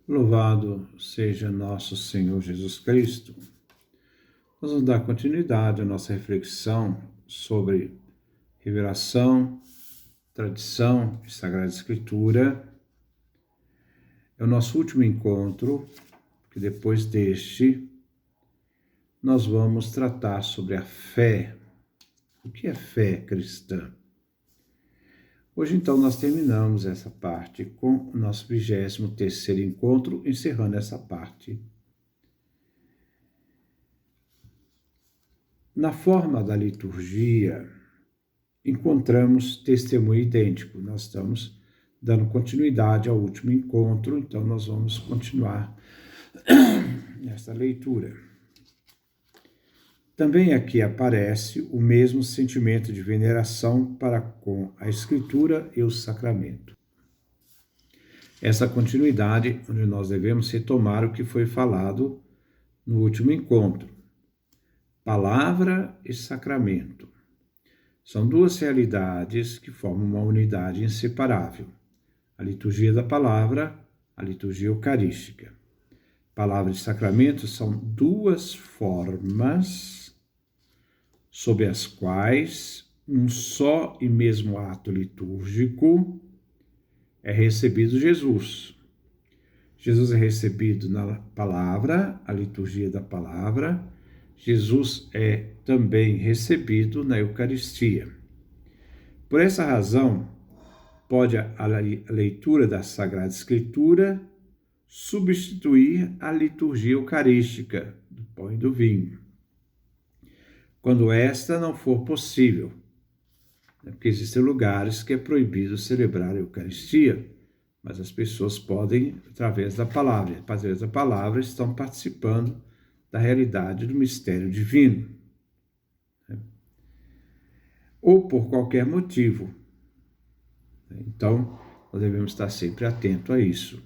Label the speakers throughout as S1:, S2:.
S1: Louvado seja nosso Senhor Jesus Cristo. Nós vamos dar continuidade à nossa reflexão sobre revelação, tradição e Sagrada Escritura. É o nosso último encontro, que depois deste, nós vamos tratar sobre a fé. O que é fé cristã? Hoje, então, nós terminamos essa parte com o nosso 23º encontro, encerrando essa parte. Na forma da liturgia, encontramos testemunho idêntico. Nós estamos dando continuidade ao último encontro, então nós vamos continuar nessa leitura. Também aqui aparece o mesmo sentimento de veneração para com a Escritura e o sacramento. Essa continuidade, onde nós devemos retomar o que foi falado no último encontro. Palavra e sacramento. São duas realidades que formam uma unidade inseparável. A liturgia da palavra, a liturgia eucarística. Palavra e sacramento são duas formas sob as quais um só e mesmo ato litúrgico é recebido Jesus. Jesus é recebido na palavra, a liturgia da palavra. Jesus é também recebido na Eucaristia. Por essa razão, pode a leitura da Sagrada Escritura substituir a liturgia eucarística do pão e do vinho, quando esta não for possível, porque existem lugares que é proibido celebrar a Eucaristia, mas as pessoas podem, através da palavra, estão participando da realidade do mistério divino. Ou por qualquer motivo. Então, nós devemos estar sempre atentos a isso.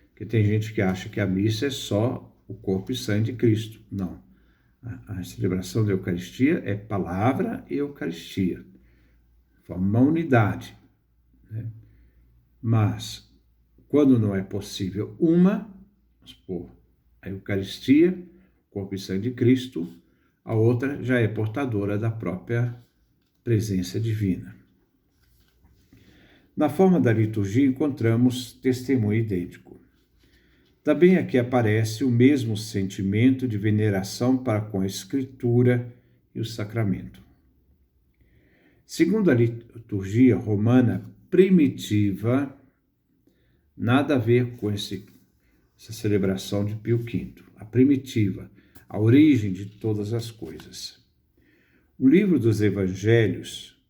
S1: Porque tem gente que acha que a missa é só o corpo e sangue de Cristo. Não. A celebração da Eucaristia é palavra e Eucaristia. Forma uma unidade. Mas, quando não é possível vamos supor, a Eucaristia, corpo e sangue de Cristo, a outra já é portadora da própria presença divina. Na forma da liturgia encontramos testemunho idêntico. Também aqui aparece o mesmo sentimento de veneração para com a Escritura e o sacramento. Segundo a liturgia romana primitiva, nada a ver com essa celebração de Pio V, a primitiva, a origem de todas as coisas. O livro dos Evangelhos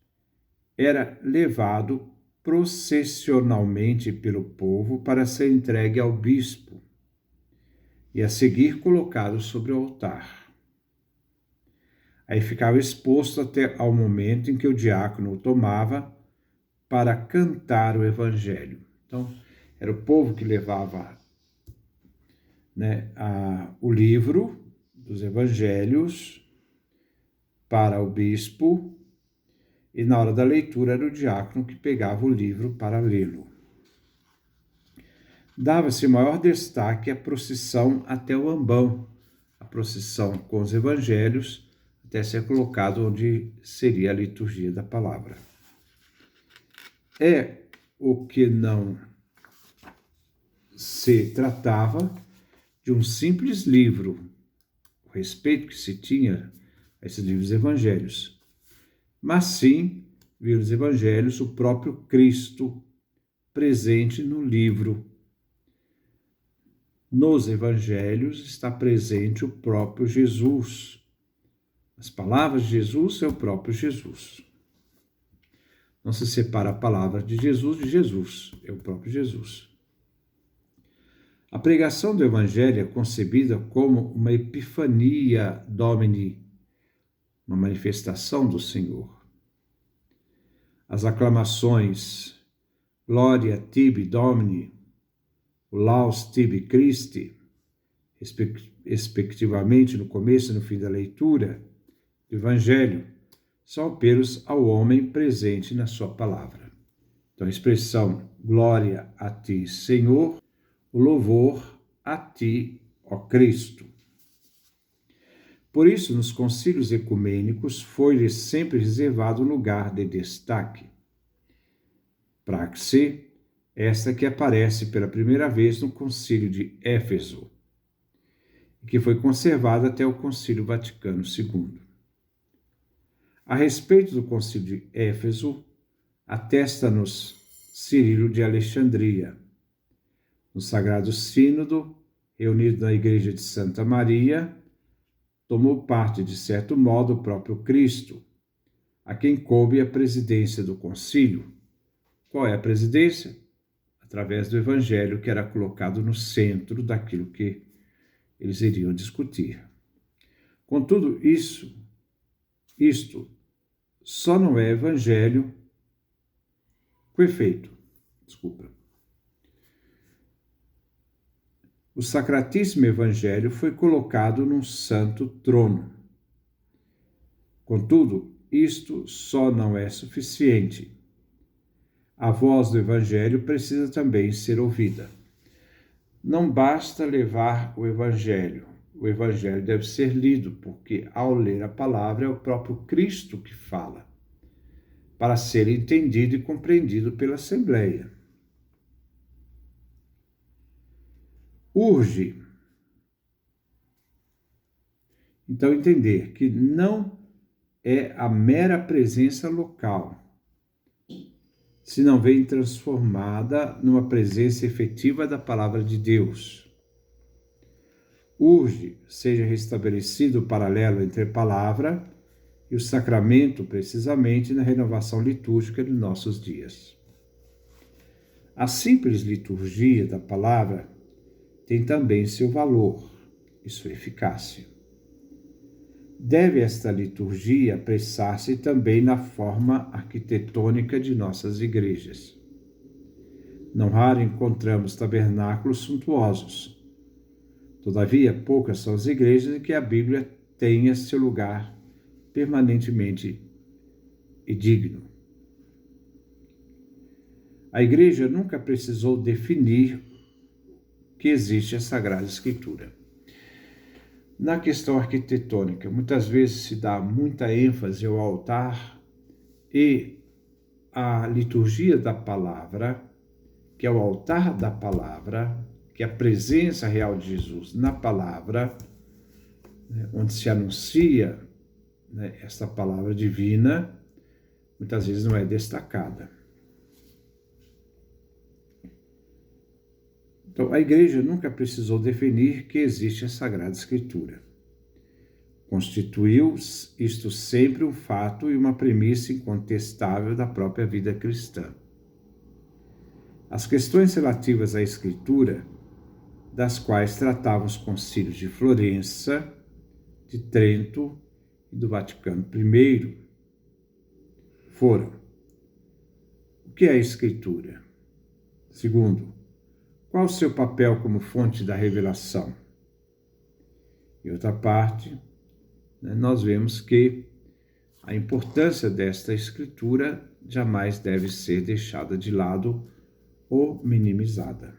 S1: era levado processionalmente pelo povo para ser entregue ao bispo e a seguir colocado sobre o altar. Aí ficava exposto até ao momento em que o diácono o tomava para cantar o Evangelho. Então, era o povo que levava o livro dos Evangelhos para o bispo, e na hora da leitura era o diácono que pegava o livro para lê-lo. Dava-se maior destaque à procissão até o ambão, a procissão com os Evangelhos, até ser colocado onde seria a liturgia da palavra. É o que não se tratava de um simples livro, o respeito que se tinha a esses livros Evangelhos, mas sim, viu nos Evangelhos o próprio Cristo presente no livro. Nos Evangelhos está presente o próprio Jesus. As palavras de Jesus é o próprio Jesus. Não se separa a palavra de Jesus, é o próprio Jesus. A pregação do Evangelho é concebida como uma epifania Domini, uma manifestação do Senhor. As aclamações Gloria tibi Domini, Laus tibi Christi, respectivamente no começo e no fim da leitura do Evangelho, são apelos ao homem presente na sua palavra. Então, a expressão Glória a ti, Senhor, o louvor a ti, ó Cristo. Por isso, nos concílios ecumênicos, foi-lhe sempre reservado um lugar de destaque. Praxe, esta que aparece pela primeira vez no concílio de Éfeso, e que foi conservada até o concílio Vaticano II. A respeito do concílio de Éfeso, atesta-nos Cirilo de Alexandria. No Sagrado Sínodo, reunido na Igreja de Santa Maria, tomou parte, de certo modo, o próprio Cristo, a quem coube a presidência do concílio. Qual é a presidência? Através do Evangelho, que era colocado no centro daquilo que eles iriam discutir. Contudo, isto só não é Evangelho com efeito. O Sacratíssimo Evangelho foi colocado num santo trono. Contudo, isto só não é suficiente. A voz do Evangelho precisa também ser ouvida. Não basta levar o Evangelho deve ser lido, porque ao ler a palavra é o próprio Cristo que fala, para ser entendido e compreendido pela Assembleia. Urge, então, entender que não é a mera presença local, se não vem transformada numa presença efetiva da palavra de Deus. Urge seja restabelecido o paralelo entre a palavra e o sacramento, precisamente na renovação litúrgica de nossos dias. A simples liturgia da palavra tem também seu valor e sua eficácia. Deve esta liturgia apressar-se também na forma arquitetônica de nossas igrejas. Não raro encontramos tabernáculos suntuosos. Todavia, poucas são as igrejas em que a Bíblia tenha seu lugar permanentemente e digno. A igreja nunca precisou definir que existe a Sagrada Escritura. Na questão arquitetônica, muitas vezes se dá muita ênfase ao altar e à liturgia da palavra, que é o altar da palavra, que é a presença real de Jesus na palavra, onde se anuncia esta palavra divina, muitas vezes não é destacada. Então, a igreja nunca precisou definir que existe a Sagrada Escritura. Constituiu isto sempre um fato e uma premissa incontestável da própria vida cristã. As questões relativas à Escritura, das quais tratavam os concílios de Florença, de Trento e do Vaticano I, foram: o que é a Escritura? Segundo, qual o seu papel como fonte da revelação? Em outra parte, nós vemos que a importância desta Escritura jamais deve ser deixada de lado ou minimizada.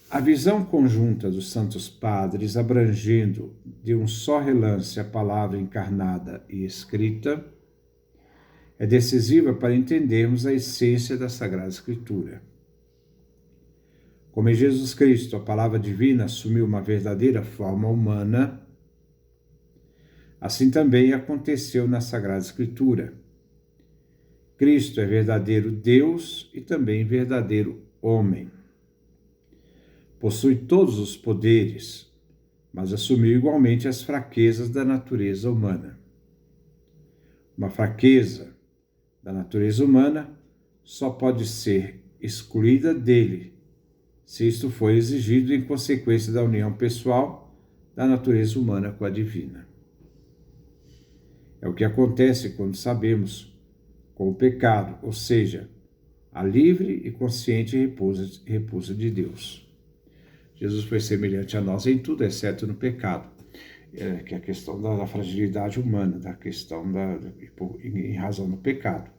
S1: A visão conjunta dos Santos Padres, abrangendo de um só relance a palavra encarnada e escrita, é decisiva para entendermos a essência da Sagrada Escritura. Como em Jesus Cristo a palavra divina assumiu uma verdadeira forma humana, assim também aconteceu na Sagrada Escritura. Cristo é verdadeiro Deus e também verdadeiro homem. Possui todos os poderes, mas assumiu igualmente as fraquezas da natureza humana. Uma fraqueza da natureza humana só pode ser excluída dele, se isto for exigido em consequência da união pessoal da natureza humana com a divina. É o que acontece quando sabemos com o pecado, ou seja, a livre e consciente repulsa de Deus. Jesus foi semelhante a nós em tudo, exceto no pecado, que é a questão da fragilidade humana, da questão em razão do pecado.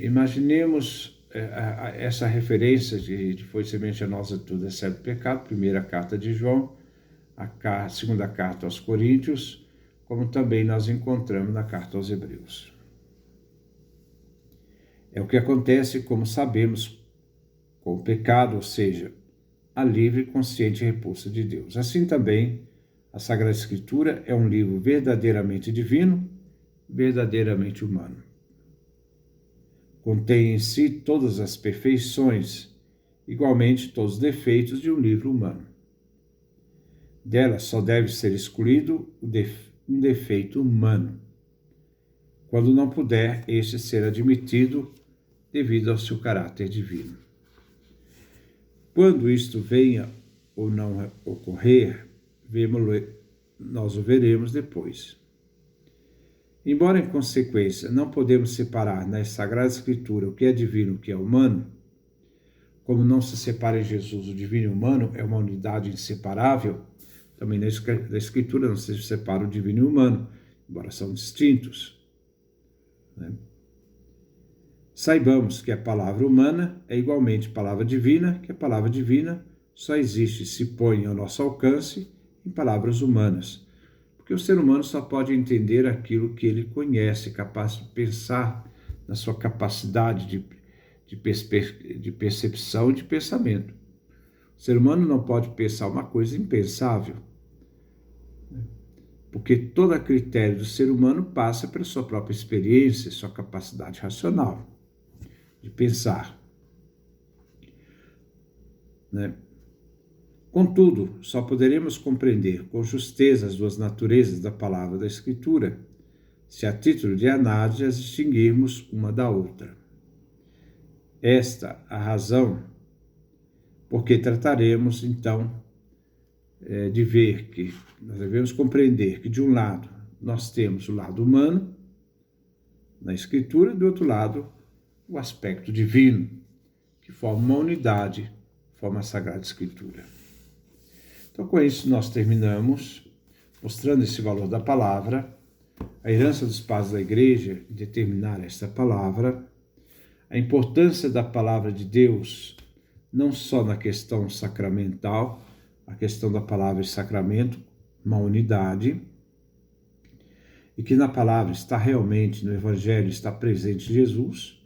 S1: Imaginemos essa referência de foi semente a nós a tudo, exceto o pecado, primeira carta de João, a segunda carta aos Coríntios, como também nós encontramos na carta aos Hebreus. É o que acontece, como sabemos, com o pecado, ou seja, a livre e consciente repulsa de Deus. Assim também, a Sagrada Escritura é um livro verdadeiramente divino, verdadeiramente humano. Contém em si todas as perfeições, igualmente todos os defeitos de um livro humano. Dela só deve ser excluído um defeito humano, quando não puder este ser admitido devido ao seu caráter divino. Quando isto venha ou não ocorrer, nós o veremos depois. Embora, em consequência, não podemos separar na Sagrada Escritura o que é divino e o que é humano, como não se separa em Jesus o divino e o humano, é uma unidade inseparável, também na Escritura não se separa o divino e o humano, embora são distintos. Né? Saibamos que a palavra humana é igualmente palavra divina, que a palavra divina só existe se põe ao nosso alcance em palavras humanas, porque o ser humano só pode entender aquilo que ele conhece, capaz de pensar na sua capacidade de percepção e de pensamento. O ser humano não pode pensar uma coisa impensável, porque todo critério do ser humano passa pela sua própria experiência, sua capacidade racional de pensar. Né? Contudo, só poderemos compreender com justeza as duas naturezas da palavra da Escritura, se a título de análise as distinguirmos uma da outra. Esta a razão porque trataremos, então, de ver que nós devemos compreender que, de um lado, nós temos o lado humano na Escritura, do outro lado, o aspecto divino, que forma uma unidade, forma a Sagrada Escritura. Então, com isso, nós terminamos mostrando esse valor da palavra, a herança dos pais da Igreja em determinar esta palavra, a importância da palavra de Deus, não só na questão sacramental, a questão da palavra e sacramento, uma unidade, e que na palavra está realmente, no Evangelho, está presente Jesus,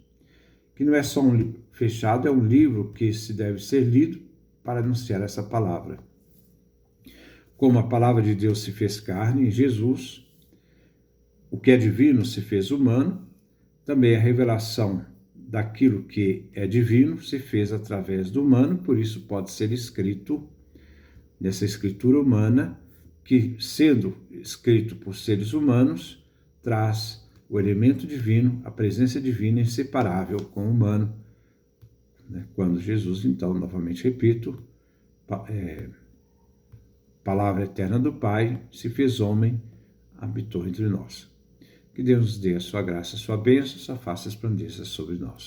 S1: que não é só um livro fechado, é um livro que se deve ser lido para anunciar essa palavra. Como a palavra de Deus se fez carne em Jesus, o que é divino se fez humano, também a revelação daquilo que é divino se fez através do humano, por isso pode ser escrito nessa escritura humana, que, sendo escrito por seres humanos, traz o elemento divino, a presença divina inseparável com o humano. Quando Jesus, então, novamente repito, palavra eterna do Pai, se fez homem, habitou entre nós. Que Deus nos dê a sua graça, a sua bênção, sua face resplandeça sobre nós.